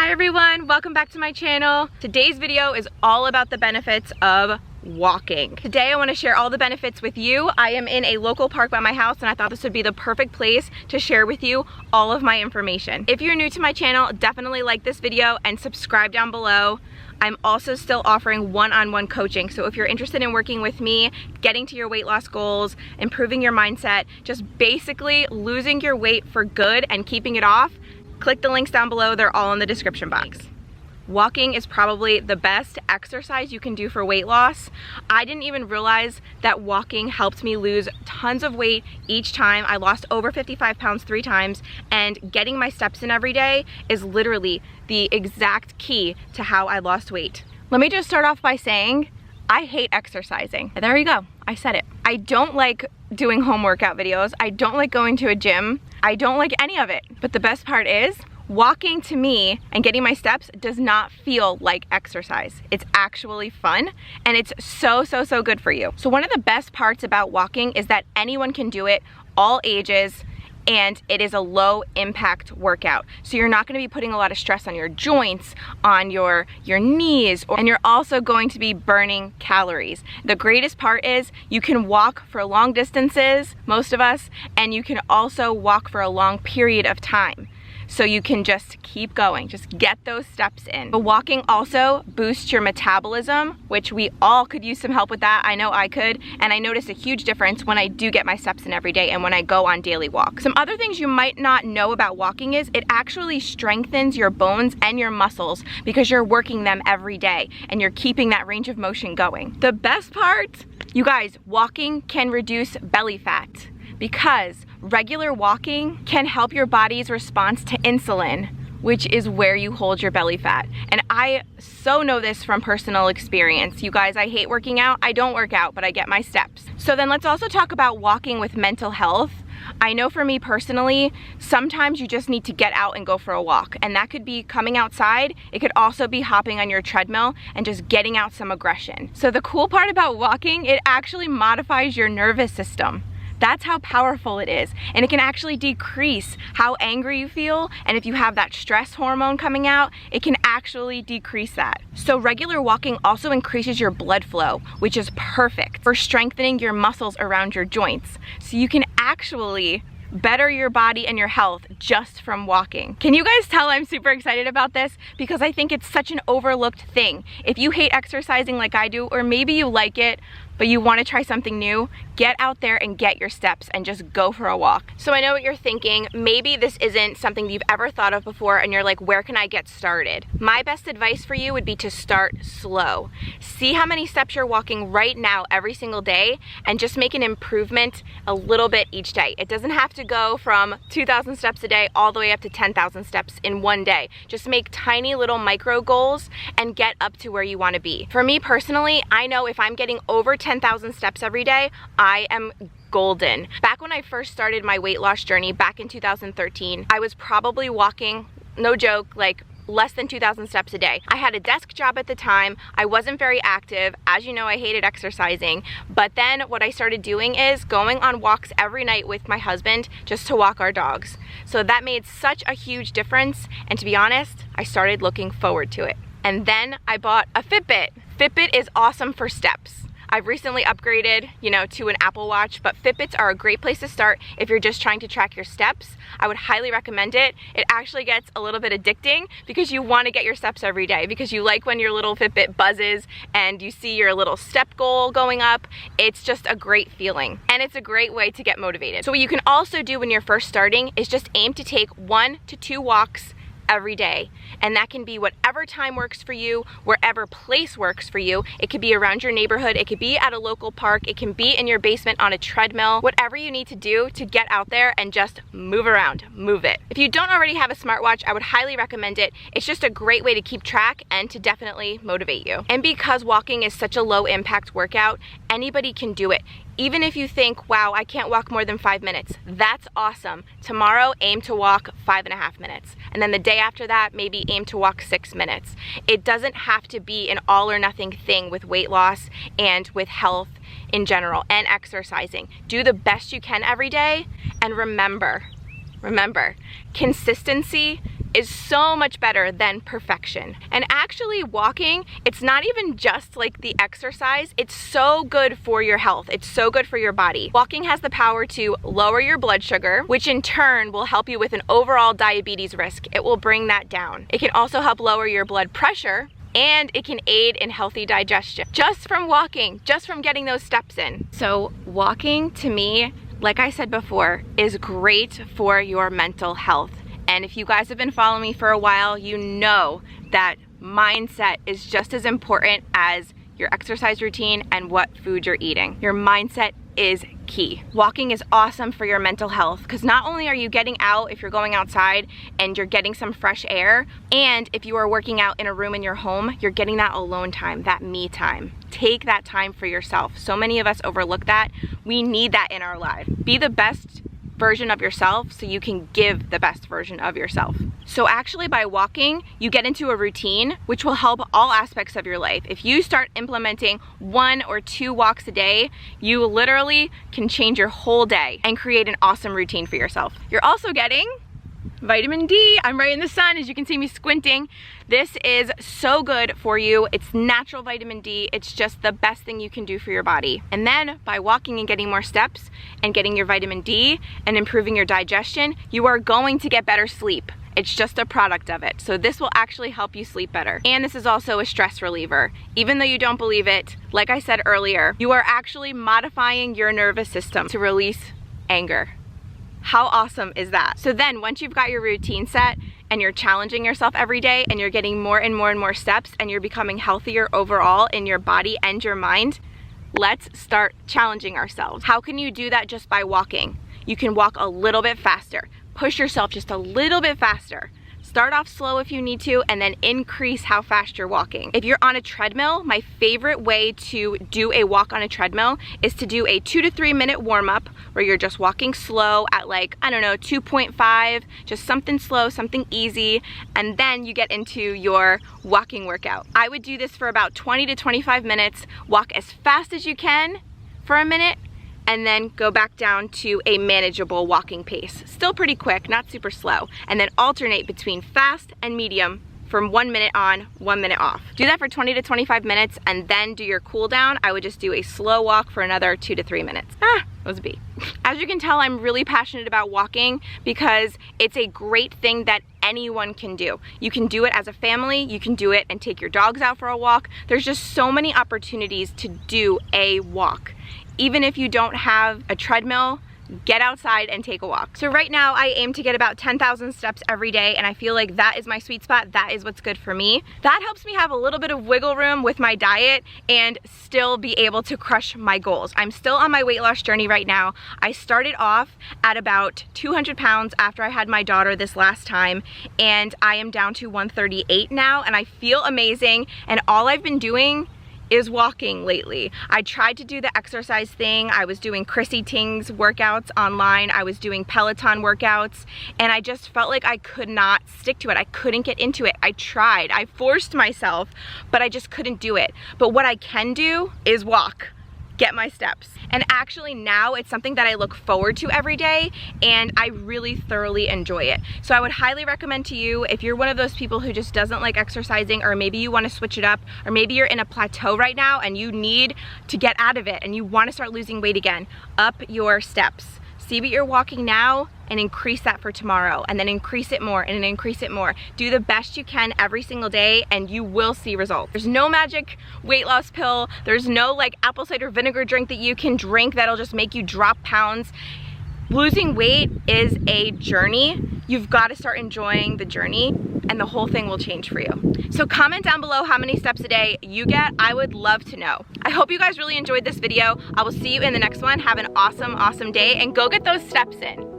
Hi everyone, welcome back to my channel. Today's video is all about the benefits of walking. Today I want to share all the benefits with you. I am in a local park by my house and I thought this would be the perfect place to share with you all of my information. If you're new to my channel, definitely like this video and subscribe down below. I'm also still offering one-on-one coaching, so if you're interested in working with me, getting to your weight loss goals, improving your mindset, just basically losing your weight for good and keeping it off, click the links down below. They're all in the description box. Walking is probably the best exercise you can do for weight loss. I didn't even realize that walking helped me lose tons of weight each time. I lost over 55 pounds 3 times, and getting my steps in every day is literally the exact key to how I lost weight. Let me just start off by saying I hate exercising. There you go, I said it. I don't like doing home workout videos. I don't like going to a gym. I don't like any of it. But the best part is, walking to me and getting my steps does not feel like exercise. It's actually fun and it's so good for you. So one of the best parts about walking is that anyone can do it, all ages, and it is a low impact workout. So you're not gonna be putting a lot of stress on your joints, on your knees, and you're also going to be burning calories. The greatest part is you can walk for long distances, most of us, and you can also walk for a long period of time. So you can just keep going, just get those steps in. But walking also boosts your metabolism, which we all could use some help with that. I know I could, and I notice a huge difference when I do get my steps in every day and when I go on daily walks. Some other things you might not know about walking is it actually strengthens your bones and your muscles because you're working them every day and you're keeping that range of motion going. The best part, you guys, walking can reduce belly fat, because regular walking can help your body's response to insulin, which is where you hold your belly fat. And I so know this from personal experience. You guys, I hate working out. I don't work out, but I get my steps. So then let's also talk about walking with mental health. I know for me personally, sometimes you just need to get out and go for a walk. And that could be coming outside. It could also be hopping on your treadmill and just getting out some aggression. So the cool part about walking, it actually modifies your nervous system. That's how powerful it is. And it can actually decrease how angry you feel. And if you have that stress hormone coming out, it can actually decrease that. So regular walking also increases your blood flow, which is perfect for strengthening your muscles around your joints. So you can actually better your body and your health just from walking. Can you guys tell I'm super excited about this? Because I think it's such an overlooked thing. If you hate exercising like I do, or maybe you like it, but you want to try something new, get out there and get your steps and just go for a walk. So I know what you're thinking. Maybe this isn't something you've ever thought of before and you're like, where can I get started? My best advice for you would be to start slow. See how many steps you're walking right now every single day and just make an improvement a little bit each day. It doesn't have to go from 2,000 steps a day all the way up to 10,000 steps in one day. Just make tiny little micro goals and get up to where you want to be. For me personally, I know if I'm getting over 10,000 steps every day, I am golden. Back when I first started my weight loss journey back in 2013, I was probably walking, no joke, like less than 2,000 steps a day. I had a desk job at the time. I wasn't very active. As you know, I hated exercising. But then what I started doing is going on walks every night with my husband just to walk our dogs. So that made such a huge difference. And to be honest, I started looking forward to it. And then I bought a Fitbit. Fitbit is awesome for steps. I've recently upgraded, to an Apple Watch, but Fitbits are a great place to start if you're just trying to track your steps. I would highly recommend it. It actually gets a little bit addicting because you want to get your steps every day, because you like when your little Fitbit buzzes and you see your little step goal going up. It's just a great feeling, and it's a great way to get motivated. So what you can also do when you're first starting is just aim to take 1 to 2 walks every day, and that can be whatever time works for you, wherever place works for you. It could be around your neighborhood, it could be at a local park, it can be in your basement on a treadmill, whatever you need to do to get out there and just move around, move it. If you don't already have a smartwatch, I would highly recommend it. It's just a great way to keep track and to definitely motivate you. And because walking is such a low impact workout, anybody can do it. Even if you think, wow, I can't walk more than 5 minutes, that's awesome. Tomorrow, aim to walk 5.5 minutes. And then the day after that, maybe aim to walk 6 minutes. It doesn't have to be an all or nothing thing with weight loss and with health in general and exercising. Do the best you can every day, and remember, consistency is so much better than perfection. And actually walking, it's not even just like the exercise, it's so good for your health. It's so good for your body. Walking has the power to lower your blood sugar, which in turn will help you with an overall diabetes risk. It will bring that down. It can also help lower your blood pressure, and it can aid in healthy digestion. Just from walking, just from getting those steps in. So walking to me, like I said before, is great for your mental health. And if you guys have been following me for a while, you know that mindset is just as important as your exercise routine and what food you're eating. Your mindset is key. Walking is awesome for your mental health because not only are you getting out if you're going outside and you're getting some fresh air, and if you are working out in a room in your home, you're getting that alone time, that me time. Take that time for yourself. So many of us overlook that. We need that in our life. Be the best version of yourself so you can give the best version of yourself. So actually by walking, you get into a routine which will help all aspects of your life. If you start implementing 1 or 2 walks a day, you literally can change your whole day and create an awesome routine for yourself. You're also getting vitamin D. I'm right in the sun, as you can see me squinting. This is so good for you. It's natural vitamin D. It's just the best thing you can do for your body. And then by walking and getting more steps and getting your vitamin D and improving your digestion, you are going to get better sleep. It's just a product of it. So this will actually help you sleep better. And this is also a stress reliever. Even though you don't believe it, like I said earlier, you are actually modifying your nervous system to release anger. How awesome is that? So then once you've got your routine set and you're challenging yourself every day and you're getting more and more and more steps and you're becoming healthier overall in your body and your mind, let's start challenging ourselves. How can you do that just by walking? You can walk a little bit faster. Push yourself just a little bit faster. Start off slow if you need to, and then increase how fast you're walking. If you're on a treadmill, my favorite way to do a walk on a treadmill is to do a 2 to 3 minute warm up where you're just walking slow at like, I don't know, 2.5, just something slow, something easy, and then you get into your walking workout. I would do this for about 20 to 25 minutes, walk as fast as you can for a minute, and then go back down to a manageable walking pace. Still pretty quick, not super slow. And then alternate between fast and medium from 1 minute on, 1 minute off. Do that for 20 to 25 minutes and then do your cool down. I would just do a slow walk for another 2 to 3 minutes. That was a B. As you can tell, I'm really passionate about walking because it's a great thing that anyone can do. You can do it as a family, you can do it and take your dogs out for a walk. There's just so many opportunities to do a walk. Even if you don't have a treadmill, get outside and take a walk. So right now I aim to get about 10,000 steps every day, and I feel like that is my sweet spot. That is what's good for me. That helps me have a little bit of wiggle room with my diet and still be able to crush my goals. I'm still on my weight loss journey right now. I started off at about 200 pounds after I had my daughter this last time, and I am down to 138 now, and I feel amazing, and all I've been doing is walking lately. I tried to do the exercise thing. I was doing Chrissy Ting's workouts online. I was doing Peloton workouts, and I just felt like I could not stick to it. I couldn't get into it. I tried. I forced myself, but I just couldn't do it. But what I can do is walk. Get my steps. And actually now it's something that I look forward to every day, and I really thoroughly enjoy it. So I would highly recommend to you, if you're one of those people who just doesn't like exercising, or maybe you want to switch it up, or maybe you're in a plateau right now and you need to get out of it and you want to start losing weight again, up your steps. See what you're walking now and increase that for tomorrow, and then increase it more and then increase it more. Do the best you can every single day and you will see results. There's no magic weight loss pill. There's no like apple cider vinegar drink that you can drink that'll just make you drop pounds. Losing weight is a journey. You've got to start enjoying the journey, and the whole thing will change for you. So comment down below how many steps a day you get. I would love to know. I hope you guys really enjoyed this video. I will see you in the next one. Have an awesome, awesome day, and go get those steps in.